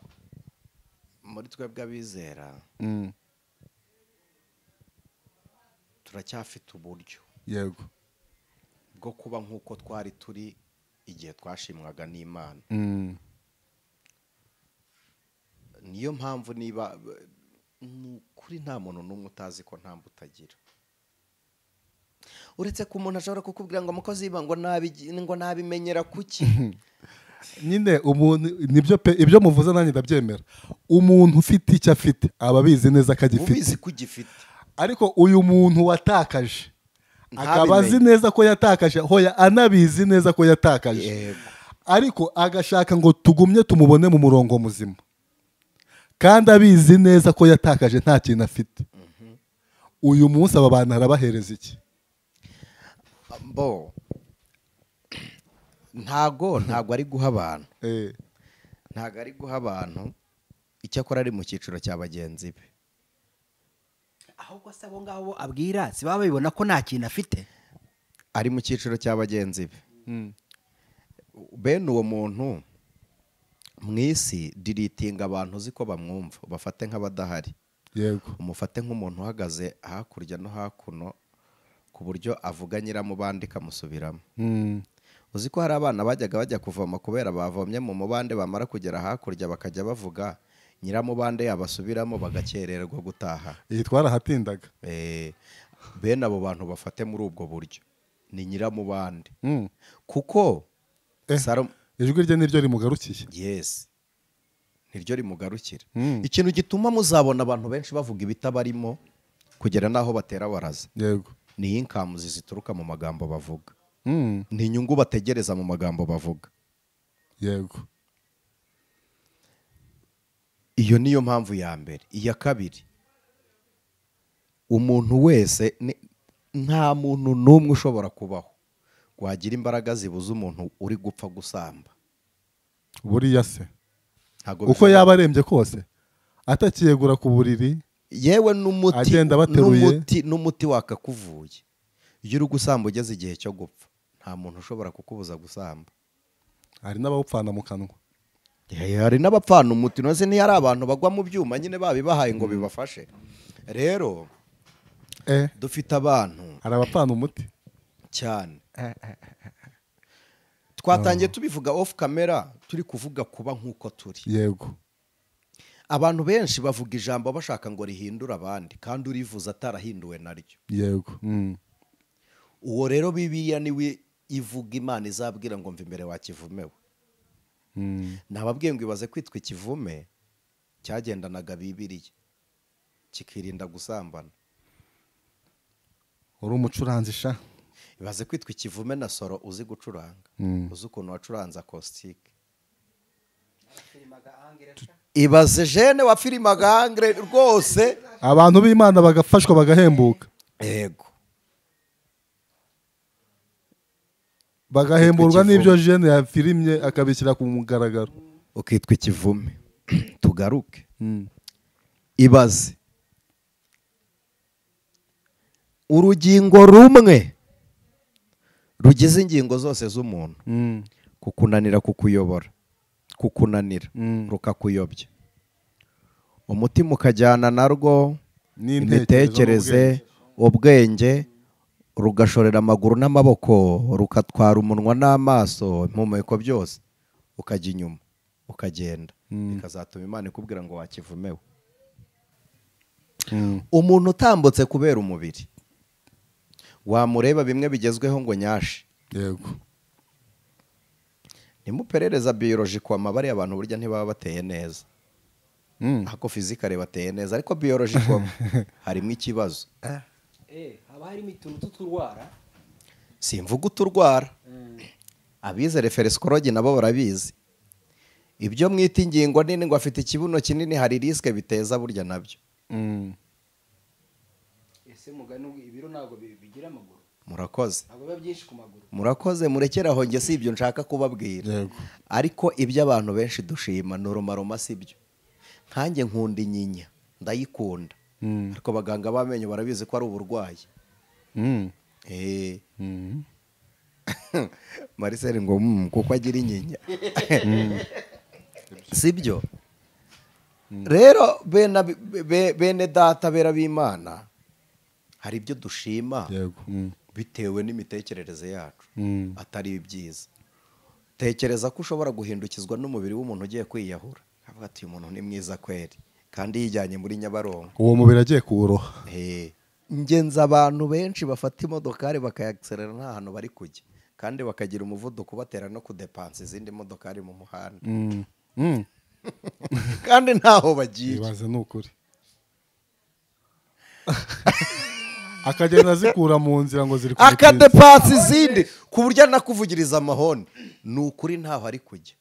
muri twebwe abizera turacyafite uburyo Yego. bwo kuba nk'uko twari turi igihe twashimwaga n'Imana. Niyo mpamvu niba kuri nta muntu n'umwe utazi ko nta mbuto agira, uretse ko umuntu ashobora kukubwira ngo umukozi yiba ngo nabimenyera kuki. Nyine umuntu nibyo pe, ibyo muvuze nanjye ndabyemera. Umuntu ufite icyo afite aba abizi neza ko agifite, ubizi ko ugifite, ariko uyu muntu watakaje akaba azi neza ko yatakaje, hoya anabizi neza ko yatakaje, ariko agashaka ngo tugumye tumubone mu murongo muzima, kandi abizi neza ko yatakaje nta kintu afite. Uyu munsi aba bantu arabahereza iki? ntago ari guha abantu, ntago ari guha abantu, icyakora ari mu cyiciro cya bagenzi be. ahubwo se abo ngabo abwira si baba babibona ko nta kintu afite, ari mu cyiciro cya bagenzi be. Bene uwo muntu mu isi diritinga abantu uzi ko bamwumva, bafate nk'abadahari. Yego. Umufate nk'umuntu uhagaze hakurya no hakuno ku buryo avuga nyiramubande ikamusubiramo. Uzi ko hari abana bajyaga bajya kuvoma kubera bavomye mu mubande, bamara kugera hakurya bakajya bavuga nyiramubande yabasubiramo bagakererwa gutaha. Iyi twarahatindaga. Bene abo bantu bafate muri ubwo buryo, ni nyiramubande. Kuko ijwi rye niryo rimugarukiye. Yes, niryo rimugarukira. Ikintu gituma muzabona abantu benshi bavuga ibitabarimo kugera naho batera baraza. Yego. Ni inkamuzi zituruka mu magambo bavuga. Ni inyungu bategereza mu magambo bavuga. Yego. Iyo niyo mpamvu ya mbere. Iya kabiri, umuntu wese, nta muntu n'umwe ushobora kubaho wagira imbaraga zibuza umuntu uri gupfa gusamba. Buriya se uko yaba arembye kose atakiyegura ku buriri, yewe n'umuti wakakuvuye, iyo uri gusamba ugeze igihe cyo gupfa, nta muntu ushobora kukubuza gusamba. Hari n'abawupfana mu kanwa. Hari n'abapfana umuti, nose ntiyari abantu bagwa mu byuma nyine babibahaye ngo bibafashe. Rero dufite abantu, hari abapfana umuti cyane. Twatangiye tubivuga off camera, turi kuvuga kuba nk'uko turi. Yego. Abantu benshi bavuga ijambo bashaka ngo rihindure abandi, kandi urivuza atarahinduwe naryo. Yego. Uwo rero Bibiliya niwe ivuga Imana izabwira ngo mva imbere wakivumewe. Nababwiye ngo ibaze kwitwa ikivume cyagendanaga Bibiliya kikirinda gusambana. Uri umucuranzi sha. Ibaze kwitwa ikivume na soro uzi gucuranga, uzi ukuntu wacuranza acoustic. Ibaze jene wa filimaga angre rwose, abantu b'Imana bagafashwa bagahembuka. Yego. Bagahemburwa n'ibyo jene yafirimye akabishyira ku mugaragaro. Ukitwa ikivume. Tugaruke. Ibaze urugingo rumwe rugize ingingo zose z'umuntu, kukunanira kukuyobora, kukunanira rukakuyobya, umutima ukajyana narwo, imitekerereze, ubwenge, rugashorera amaguru n'amaboko, rukatwara umunwa n'amaso, impumeko byose, ukajya inyuma ukagenda, bikazatuma Imana ikubwira ngo wakivumewe. Umuntu utambutse kubera umubiri, wamureba bimwe bigezweho ngo nyashe. Yego. Nimuperereza biologique amabare y'abantu burya ntibaba bateye neza. Ako physically bateye neza, ariko biologique harimo ikibazo. haba harimo ituntu tuturwara. Simvuga uturwara. Abize referescology nabo barabizi. Ibyo mwita ingingo nini ngo afite ikibuno kinini, hari risk biteza burya nabyo. ese mugani ibiro ntabwo bigira amaguru murakoze ntabwo biba byinshi ku maguru. murakoze murekere aho njye si ibyo nshaka kubabwira Yego. ariko ibyo abantu benshi dushima ni urumaroma si byo nkanjye nkunda inyinya ndayikunda ariko abaganga b'amenyo barabizi ko ari uburwayi Marcel ngo kuko agira inyinya si byo rero bene data bera b'Imana hari ibyo dushima Yego. bitewe n'imitekerereze yacu atari ibyiza tekereza ko ushobora guhindukizwa n'umubiri w'umuntu ugiye kwiyahura avuga ati uyu muntu ni mwiza kweri kandi yijyanye muri Nyabarongo uwo mubiri agiye kuwuroha. ngenza abantu benshi bafata imodokari bakayakiserera nta hantu bari kujya kandi bakagira umuvuduko ubatera no kudepansa izindi modokari mu muhanda kandi ntaho bagiye. Ibaze ni ukuri akagenda azikura mu nzira ngo ziri kumutinza. akadepansa izindi ku buryo anakuvugiriza amahoni ni ukuri ntaho ari kujya.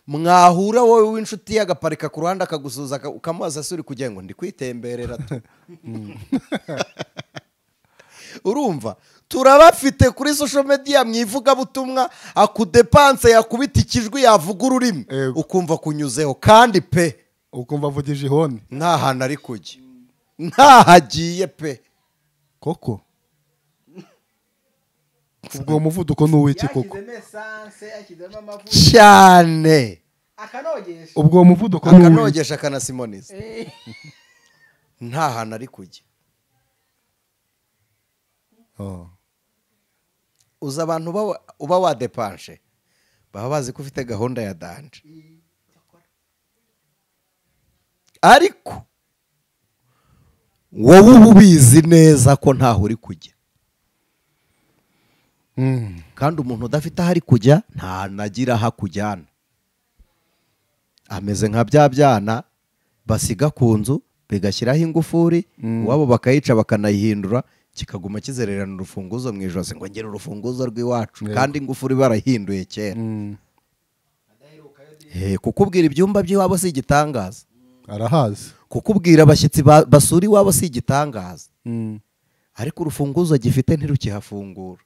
mwahura wowe w'inshuti ye agaparika ku ruhande akagusuza ukamubaza se uri kugira ngo ndi kwitemberera tu urumva turabafite kuri social media mwivugabutumwa akudepanse yakubita ikijwi yavuga ururimi ukumva kunyuzeho kandi pe ukumva avugije ihoni nta hantu ari kujya ntahagiye pe koko. ubwo muvuduko ni uw'iki koko cyane ubwo muvuduko ni uw'iki akanogesha akanasimoniza nta hantu ari kujya. uza abantu uba wadepanshe baba bazi ko ufite gahunda ya danje ariko wowe uba ubizi neza ko ntaho uri kujya kandi umuntu udafite aho ari kujya ntanagira aho akujyana ameze nka bya byana basiga ku nzu bigashyiraho ingufuri iwabo bakayica bakanayihindura kikaguma kizererana urufunguzo mu ijosi ngo ngere urufunguzo rw'iwacu kandi ingufuri barahinduye kera. kukubwira ibyumba by'iwabo si igitangaza arahazi. kukubwira abashyitsi basura iwabo si igitangaza ariko urufunguzo gifite ntirukihafungura.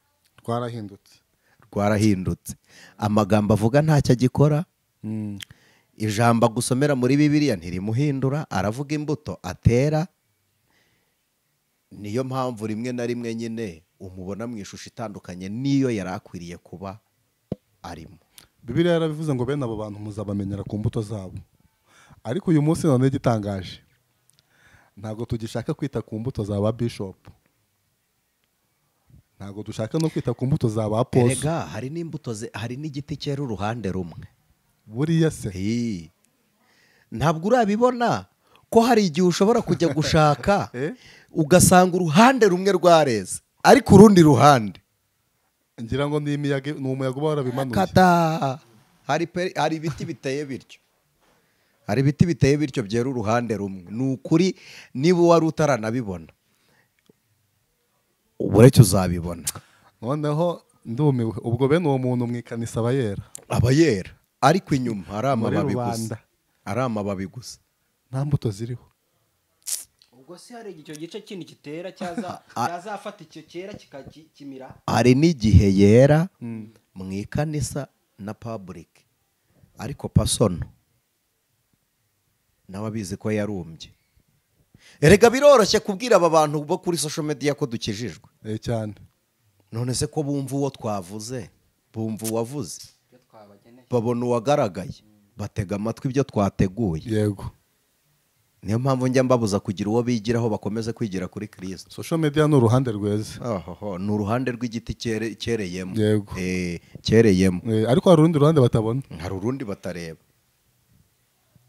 rwarahindutse amagambo avuga ntacyo agikora. ijambo agusomera muri Bibiliya ntirimuhindura aravuga imbuto atera. niyo mpamvu rimwe na rimwe nyine umubona mu ishusho itandukanye niyo yari akwiriye kuba arimo. Bibiliya yarabivuze ngo bene abo bantu muzabamenyera ku mbuto zabo ariko uyu munsi none gitangaje ntabwo tugishaka kwita ku mbuto za ba bishop ntabwo dushaka no kwita ku mbuto za ba poso. Erega hari n'imbuto hari n'igiti cyera uruhande rumwe buriya se ntabwo urabibona ko hari igihe ushobora kujya gushaka ugasanga uruhande rumwe rwareze ariko urundi ruhande ngira ngo ni umuyaga uba warabimanuye. hari ibiti biteye bityo hari ibiti biteye bityo byera uruhande rumwe ni ukuri niba wari utaranabibona uretse uzabibona. noneho ndumiwe ubwo bene uwo muntu mu ikanisa aba yera ariko inyuma ari amababi gusa nta mbuto ziriho. ubwo se hari icyo gice kindi kitera cyazafata icyo cyera kikakimira. hari n'igihe yera mu ikanisa na public ariko pasono nawe abizi ko yarumbye. erega biroroshye kubwira aba bantu bo kuri social media ko dukijijwe cyane. none se ko bumva uwo twavuze bumva uwavuze babona uwagaragaye batega amatwi ibyo twateguye. Yego. niyo mpamvu njya mbabuza kugira uwo bigiraho bakomeze kwigira kuri Kristo. social media ni uruhande rweza. ni uruhande rw'igiti cyereyemo. Yego. cyereyemo. ariko hari urundi ruhande batabona. hari urundi batareba.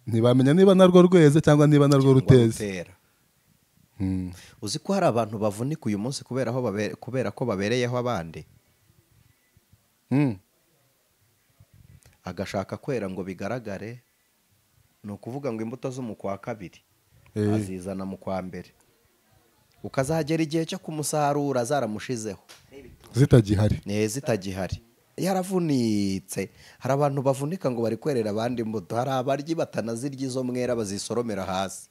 ntibamenya niba narwo rweze cyangwa niba narwo ruteze. uzi ko hari abantu bavunika uyu munsi kubera ko babereyeho abandi. agashaka kwera ngo bigaragare ni ukuvuga ngo imbuto zo mu kwa kabiri azizana mu kwa mbere ukazagera igihe cyo kumusarura zaramushizeho zitagihari yaravunitse. hari abantu bavunika ngo bari kwerera abandi imbuto. hari abaryi batanazirya izo mwera bazisoromera hasi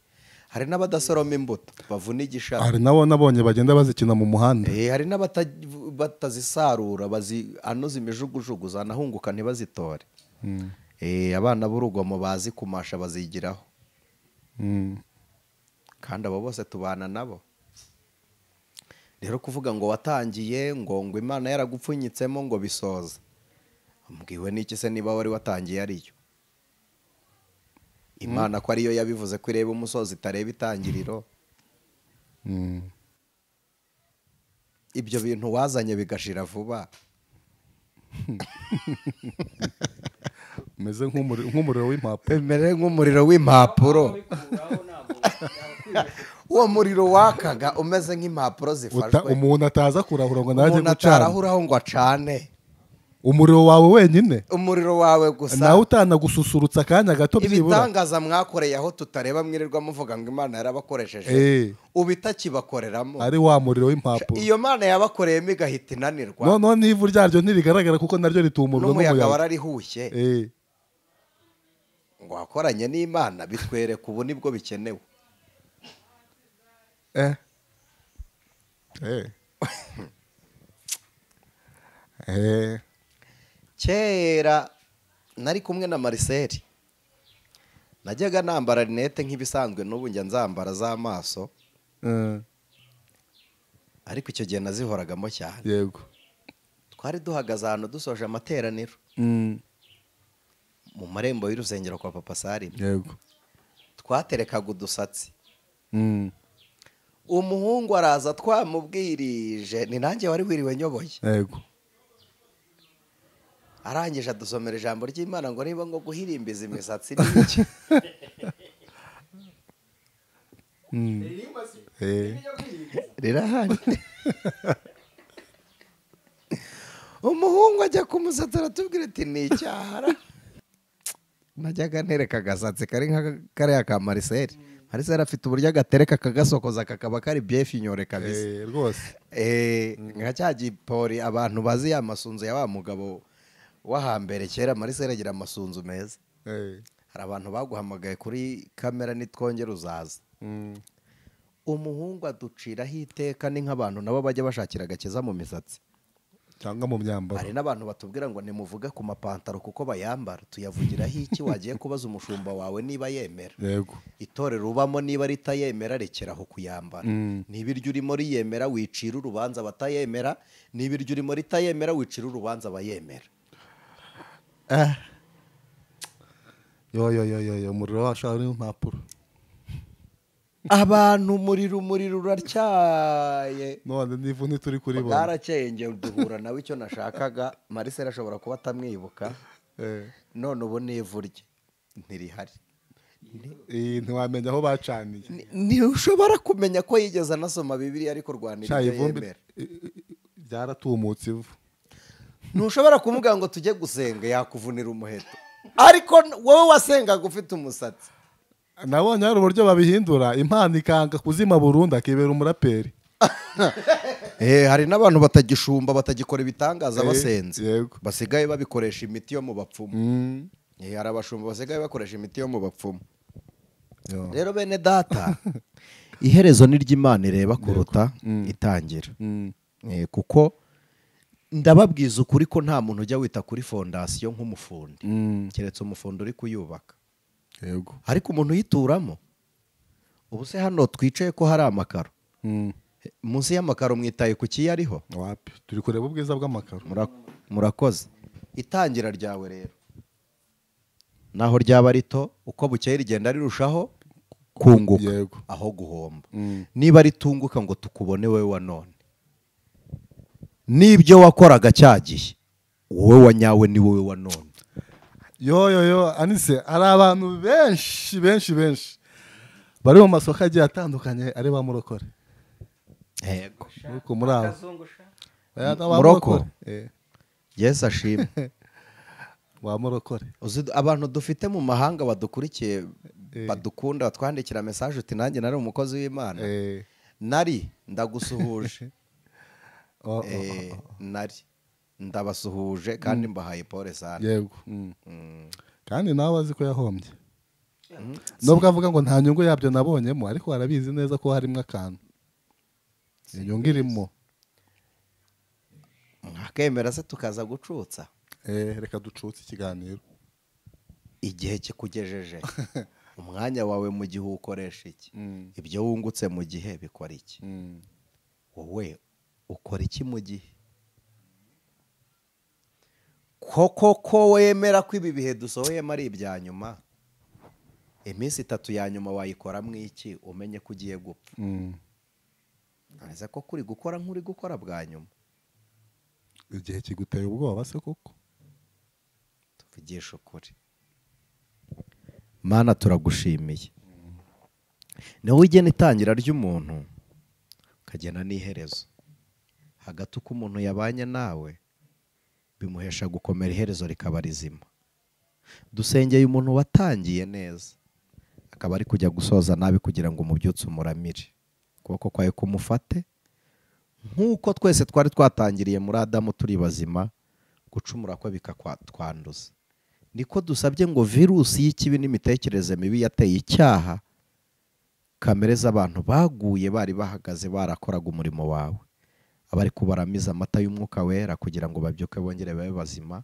hari n'abadasoroma imbuto bavuna igishaka. hari nabo nabonye bagenda bazikina mu muhanda. Hari n'abatazisarura anoza imijugujugu zanahunguka ntibazitore. Abana b'urugomo bazi kumasha bazigiraho. Kandi abo bose tubana nabo. Rero kuvuga ngo watangiye ngo Imana yaragupfunyitsemo ngo bisoza, mbwiwe n'iki se niba wari watangiye ariyo? Imana ko ariyo yabivuze ko ireba umusozi itareba itangiriro. Ibyo bintu wazanye bigashira vuba. umeze nk'umuriro w'impapuro. Emere nk'umuriro w'impapuro. Uwo muriro wakaga umeze nk'impapuro zifashwe. Umuntu ataza kurahura ngo najye gucana. Umuntu atarahuraho ngo acane. Umuriro wawe wenyine. Umuriro wawe gusa. Nawe utanagususurutsa akanya gato byibura. Ibitangaza mwakoreye aho tutareba mwirirwa muvuga ngo Imana yarabakoresheje. Ubitakibakoreramo. Ari wa muriro w'impapuro. Iyo Mana yabakoreyemo igahita inanirwa. None ivu ryaryo ntirigaragara kuko naryo ritumurwa n'umuyaga wararihushye. Ngo wakoranye n'Imana bitwereka ubu nibwo bikenewe. Kera nari kumwe na Marcel, najyaga nambara rinete nk'ibisanzwe, n'ubu njya nzambara z'amaso, ariko icyo gihe nazihoragamo cyane. Yego. Twari duhagaze ahantu dusoje amateraniro mu marembo y'urusengero kwa Papa Salim. Yego. Twaterekaga udusatsi. Umuhungu araza twamubwirije, ni nanjye wari wiriwe nyoboye. Yego. Arangije adusomera ijambo ry'Imana ngo niba ngo guhirimbiza imisatsi n'iki. Rirahari. Umuhungu ajya kumusatsi aratubwira ati ni icyahara. Najyaga ntereka agasatsi kari nka kariya ka Marcel. Marcel afite uburyo agatereka akagasokoza kakaba kari byefi inyore kabisa. Rwose. Nka cya gipori abantu bazi ya masunzu ya wa mugabo wahambere kera. Marcel agira amasunzu meza. Hari abantu baguhamagaye kuri kamera nitwongera uzaza. Umuhungu aduciraho iteka, ni nk'abantu nabo bajya bashakira agakiza mu misatsi cyangwa mu myambaro. Hari n'abantu batubwira ngo nimuvuge ku mapantaro kuko bayambara. Tuyavugiraho iki? Wagiye kubaza umushumba wawe niba yemera. Yego. Itorero ubamo niba ritayemera rekeraho kuyambara. Niba iryo urimo riyemera wicira urubanza abatayemera, niba iryo urimo ritayemera wicira urubanza abayemera. Yo umuriro wacu ari impapuro. Abantu umuriro uracyaye. None nivu ntituri kuribona. Bwarakeye nge duhura nawe icyo nashakaga. Marcel ashobora kuba atamwibuka. None ubu n'ivu rye ntirihari. Ntiwamenya aho bacaniye. Ntushobora kumenya ko yigeze anasoma Bibiliya ariko rwanira ibyo yemera. Byaratumutse ivu. Ntushobora kumubwira ngo tujye gusenga yakuvunira umuheto. Ariko wowe wasengaga ufite umusatsi. Nabonye hari uburyo babihindura, impano ikanga kuzima burundu akibera umuraperi. Hari n'abantu batagishumba batagikora ibitangaza basenze. Yego. Basigaye babikoresha imiti yo mu bapfumu. Hari abashumba basigaye bakoresha imiti yo mu bapfumu. Rero bene data, iherezo ni ry'Imana ireba kuruta itangira. Kuko ndababwiza ukuri ko nta muntu ujya wita kuri fondasiyo nk'umufundi, keretse umufundi uri kuyubaka. Yego. Ariko umuntu uyituramo, ubu se hano twicaye ko hari amakaro, munsi y'amakaro mwitaye ku kiyariho? Wapi, turi kureba ubwiza bw'amakaro. Murakoze. Itangira ryawe rero naho ryaba rito, uko bukeye rigenda rirushaho kunguka. Yego. Aho guhomba. Niba ritunguka ngo tukubone wowe wa none, n'ibyo wakoraga cyagiye, wowe wanyawe ni wowe wa none. Yo Anise, hari abantu benshi bari mu masoko agiye atandukanye ari ba murokore. Yego. Nuko muri abo muroko. Yesu ashimwe. Wa murokore. Abantu dufite mu mahanga badukurikiye badukunda batwandikira message uti nanjye nari umukozi w'Imana. Nari ndagusuhuje. Nari ndabasuhuje kandi mbahaye pole sana. Yego. Kandi nawe azi ko yahombye. nubwo avuga ngo nta nyungu yabyo nabonyemo ariko barabizi neza ko harimo akantu inyungu irimo. mwakemera se tukaza gucutsa Reka ducutse ikiganiro. igihe kikugejeje umwanya wawe mu gihe ukoresha iki? ibyo wungutse mu gihe bikora iki? wowe ukora iki mu gihe? ko wemera ko ibi bihe dusohoyemo ari ibya nyuma, iminsi 3 ya nyuma wayikoramo iki umenye ko ugiye gupfa? ntaze ko kuri gukora nk'uri gukora bwa nyuma. Igihe kiguteye ubwoba se koko? tuvugisha ukuri. Mana turagushimiye, niwe ugena itangira ry'umuntu ukagena n'iherezo. hagati uko umuntu yabanye nawe bimuhesha gukomera, iherezo rikaba rizima. dusengeye umuntu watangiye neza akaba ari kujya gusoza nabi kugira ngo umubyutse umuramire, ukuboko kwawe kumufate nk'uko twese twari twatangiriye muri Adamu turi bazima, gucumura ko bikatwanduza. niko dusabye ngo virusi y'ikibi n'imitekerereze mibi yateye icyaha kamere z'abantu baguye bari bahagaze barakoraga umurimo wawe, abari kubaramiza amata y'umwuka wera kugira ngo babyuke bongere babe bazima,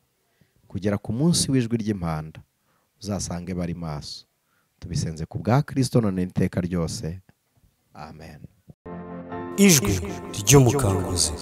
kugera ku munsi w'ijwi ry'impanda uzasange bari maso. tubisenze ku bwa Kristo none n'iteka ryose, amen. ijwi ry'umukanguzi.